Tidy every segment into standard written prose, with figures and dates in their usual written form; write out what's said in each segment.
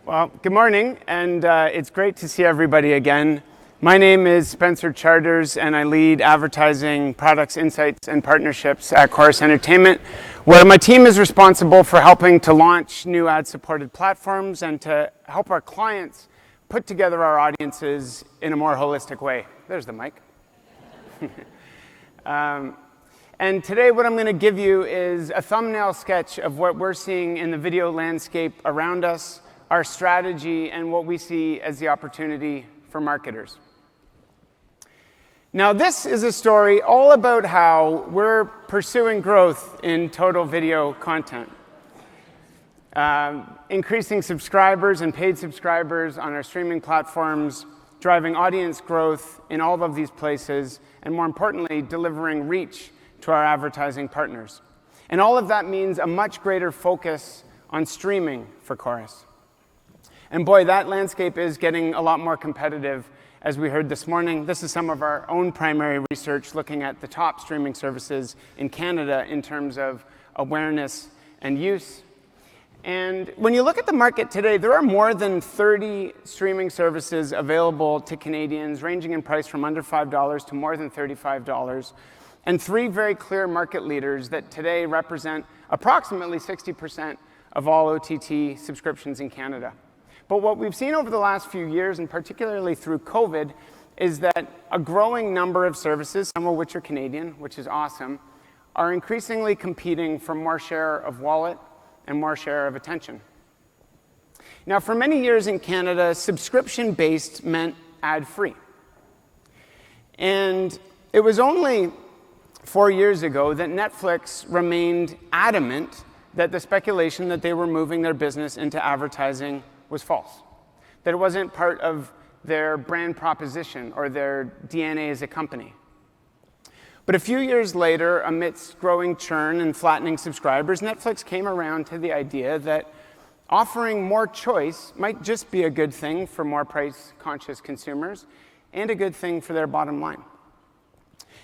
Well, good morning, and it's great to see everybody again. My name is Spencer Charters, and I lead advertising, products, insights, and partnerships at Corus Entertainment, where my team is responsible for helping to launch new ad-supported platforms and to help our clients put together our audiences in a more holistic way. There's the mic. And today what I'm going to give you is a thumbnail sketch of what we're seeing in the video landscape around us, our strategy, and what we see as the opportunity for marketers. Now, this is a story all about how we're pursuing growth in total video content. Increasing subscribers and paid subscribers on our streaming platforms, driving audience growth in all of these places, and more importantly, delivering reach to our advertising partners. And all of that means a much greater focus on streaming for Corus. And boy, that landscape is getting a lot more competitive, as we heard this morning. This is some of our own primary research looking at the top streaming services in Canada in terms of awareness and use. And when you look at the market today, there are more than 30 streaming services available to Canadians, ranging in price from under $5 to more than $35, and three very clear market leaders that today represent approximately 60% of all OTT subscriptions in Canada. But what we've seen over the last few years, and particularly through COVID, is that a growing number of services, some of which are Canadian, which is awesome, are increasingly competing for more share of wallet and more share of attention. Now, for many years in Canada, subscription-based meant ad-free. And it was only 4 years ago that Netflix remained adamant that the speculation that they were moving their business into advertising was false, that it wasn't part of their brand proposition or their DNA as a company. But a few years later, amidst growing churn and flattening subscribers, Netflix came around to the idea that offering more choice might just be a good thing for more price-conscious consumers and a good thing for their bottom line.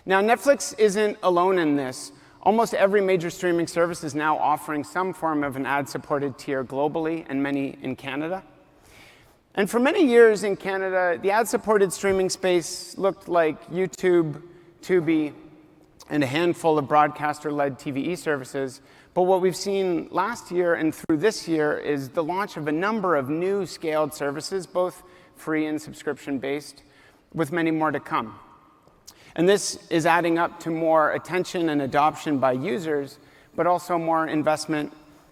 Now, Netflix isn't alone in this. Almost every major streaming service is now offering some form of an ad-supported tier globally, and many in Canada. And for many years in Canada, the ad-supported streaming space looked like YouTube, Tubi, and a handful of broadcaster-led TVE services. But what we've seen last year and through this year is the launch of a number of new scaled services, both free and subscription-based, with many more to come. And this is adding up to more attention and adoption by users, but also more investment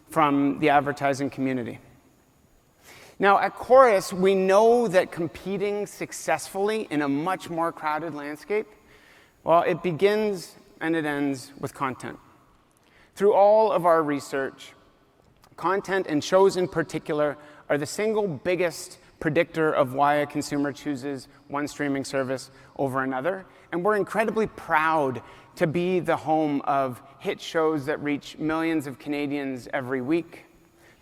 from the advertising community. Now, at Corus, we know that competing successfully in a much more crowded landscape, well, it begins and it ends with content. Through all of our research, content, and shows in particular, are the single biggest predictor of why a consumer chooses one streaming service over another. And we're incredibly proud to be the home of hit shows that reach millions of Canadians every week,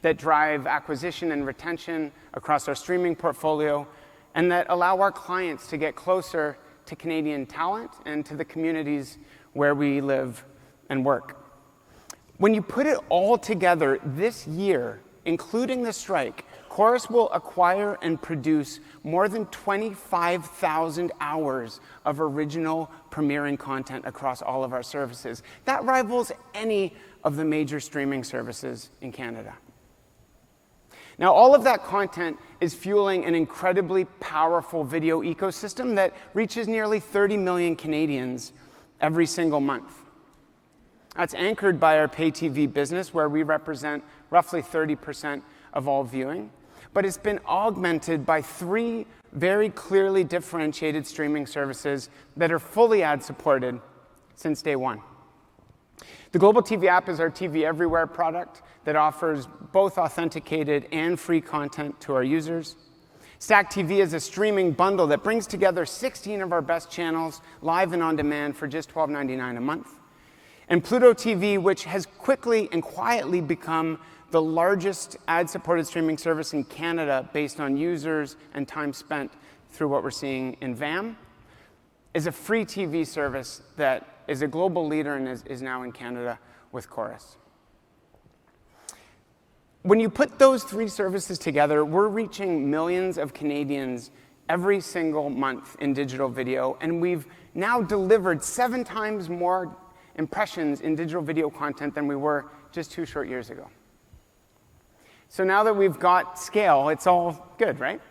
that drive acquisition and retention across our streaming portfolio, and that allow our clients to get closer to Canadian talent and to the communities where we live and work. When you put it all together this year, including the strike, Corus will acquire and produce more than 25,000 hours of original premiering content across all of our services. That rivals any of the major streaming services in Canada. Now, all of that content is fueling an incredibly powerful video ecosystem that reaches nearly 30 million Canadians every single month. That's anchored by our pay TV business, where we represent roughly 30% of all viewing. But it's been augmented by three very clearly differentiated streaming services that are fully ad-supported since day one. The Global TV app is our TV Everywhere product that offers both authenticated and free content to our users. Stack TV is a streaming bundle that brings together 16 of our best channels, live and on demand, for just $12.99 a month. And Pluto TV, which has quickly and quietly become the largest ad-supported streaming service in Canada based on users and time spent through what we're seeing in VAM, is a free TV service that is a global leader and is now in Canada with Corus. when you put those three services together, we're reaching millions of Canadians every single month in digital video, and we've now delivered 7 times more impressions in digital video content than we were just 2 short years ago. So now that we've got scale, it's all good, right?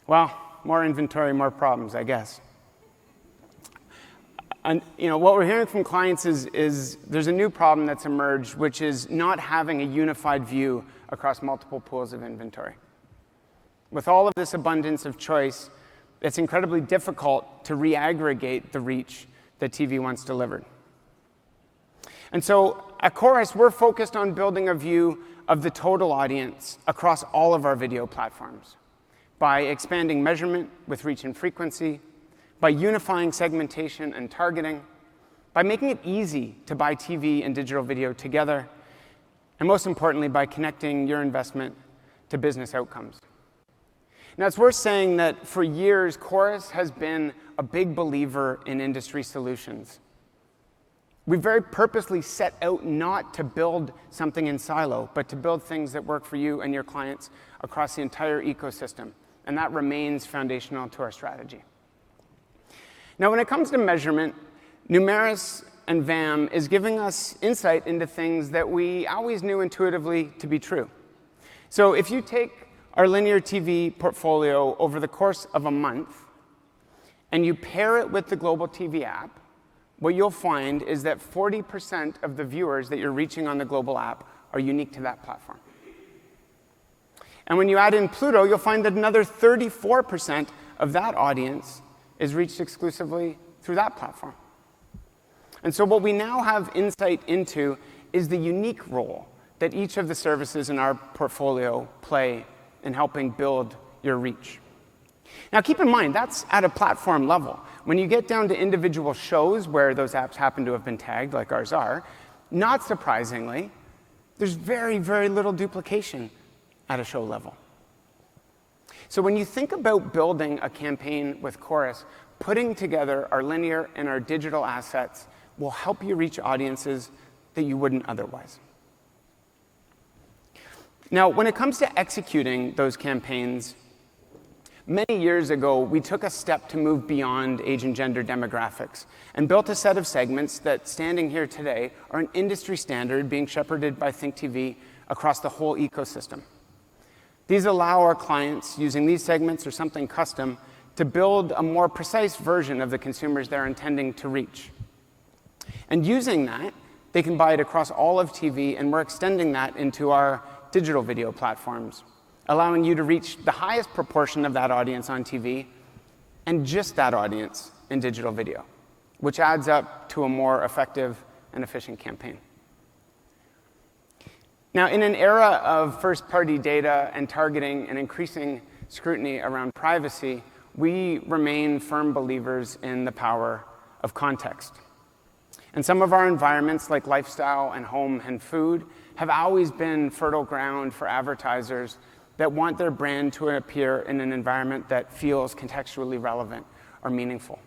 Well, more inventory, more problems, I guess. And what we're hearing from clients is there's a new problem that's emerged, which is not having a unified view across multiple pools of inventory. With all of this abundance of choice, it's incredibly difficult to re-aggregate the reach that TV once delivered. And so at Corus, we're focused on building a view of the total audience across all of our video platforms by expanding measurement with reach and frequency, by unifying segmentation and targeting, by making it easy to buy TV and digital video together, and most importantly, by connecting your investment to business outcomes. Now, it's worth saying that for years, Corus has been a big believer in industry solutions. We very purposely set out not to build something in silo, but to build things that work for you and your clients across the entire ecosystem, and that remains foundational to our strategy. Now, when it comes to measurement, Numeris and VAM is giving us insight into things that we always knew intuitively to be true. So if you take our linear TV portfolio over the course of a month, and you pair it with the Global TV app, what you'll find is that 40% of the viewers that you're reaching on the Global app are unique to that platform. And when you add in Pluto, you'll find that another 34% of that audience is reached exclusively through that platform. And so what we now have insight into is the unique role that each of the services in our portfolio play in helping build your reach. Now, keep in mind, that's at a platform level. When you get down to individual shows where those apps happen to have been tagged, like ours are, not surprisingly, there's very, very little duplication at a show level. So when you think about building a campaign with Corus, putting together our linear and our digital assets will help you reach audiences that you wouldn't otherwise. Now, when it comes to executing those campaigns, many years ago, we took a step to move beyond age and gender demographics and built a set of segments that, standing here today, are an industry standard being shepherded by Think TV across the whole ecosystem. These allow our clients, using these segments or something custom, to build a more precise version of the consumers they're intending to reach. And using that, they can buy it across all of TV, and we're extending that into our digital video platforms, allowing you to reach the highest proportion of that audience on TV and just that audience in digital video, which adds up to a more effective and efficient campaign. Now, in an era of first-party data and targeting and increasing scrutiny around privacy, we remain firm believers in the power of context. And some of our environments, like lifestyle and home and food, have always been fertile ground for advertisers that want their brand to appear in an environment that feels contextually relevant or meaningful.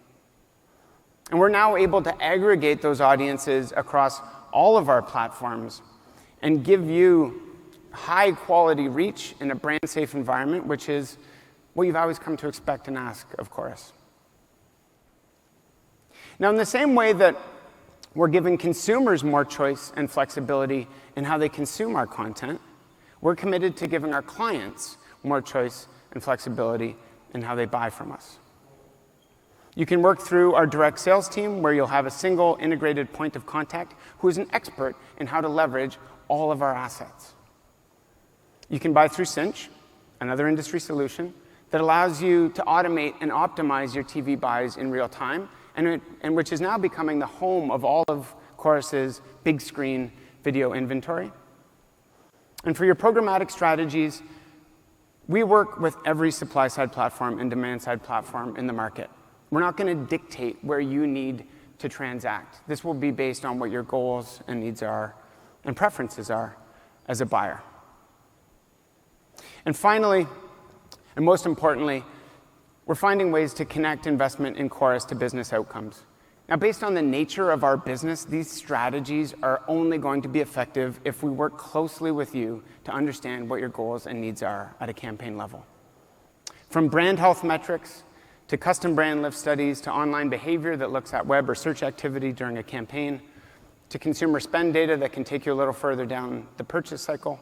And we're now able to aggregate those audiences across all of our platforms and give you high-quality reach in a brand-safe environment, which is what you've always come to expect and ask of Corus. Now, in the same way that we're giving consumers more choice and flexibility in how they consume our content, we're committed to giving our clients more choice and flexibility in how they buy from us. You can work through our direct sales team, where you'll have a single integrated point of contact who is an expert in how to leverage all of our assets. You can buy through Cinch, another industry solution that allows you to automate and optimize your TV buys in real time, and which is now becoming the home of all of Corus's big screen video inventory. And for your programmatic strategies, we work with every supply-side platform and demand-side platform in the market. We're not going to dictate where you need to transact. This will be based on what your goals and needs are and preferences are as a buyer. And finally, and most importantly, we're finding ways to connect investment in Corus to business outcomes. Now, based on the nature of our business, these strategies are only going to be effective if we work closely with you to understand what your goals and needs are at a campaign level. From brand health metrics, to custom brand lift studies, to online behavior that looks at web or search activity during a campaign, to consumer spend data that can take you a little further down the purchase cycle,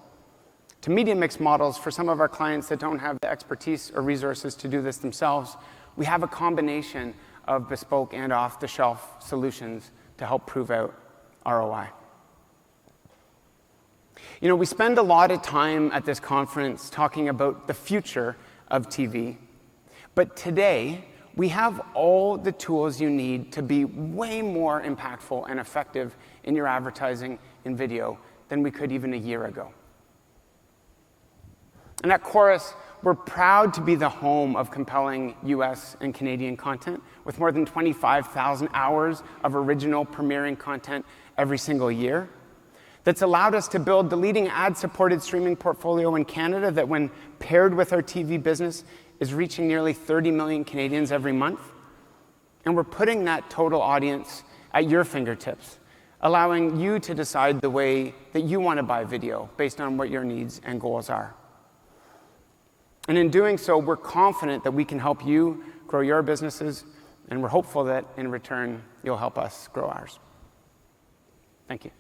to media mix models for some of our clients that don't have the expertise or resources to do this themselves, we have a combination of bespoke and off-the-shelf solutions to help prove out ROI. You know, we spend a lot of time at this conference talking about the future of TV, but today we have all the tools you need to be way more impactful and effective in your advertising in video than we could even a year ago. And at Corus, we're proud to be the home of compelling US and Canadian content with more than 25,000 hours of original premiering content every single year. That's allowed us to build the leading ad-supported streaming portfolio in Canada that, when paired with our TV business, is reaching nearly 30 million Canadians every month. And we're putting that total audience at your fingertips, allowing you to decide the way that you want to buy video based on what your needs and goals are. And in doing so, we're confident that we can help you grow your businesses, and we're hopeful that in return, you'll help us grow ours. Thank you.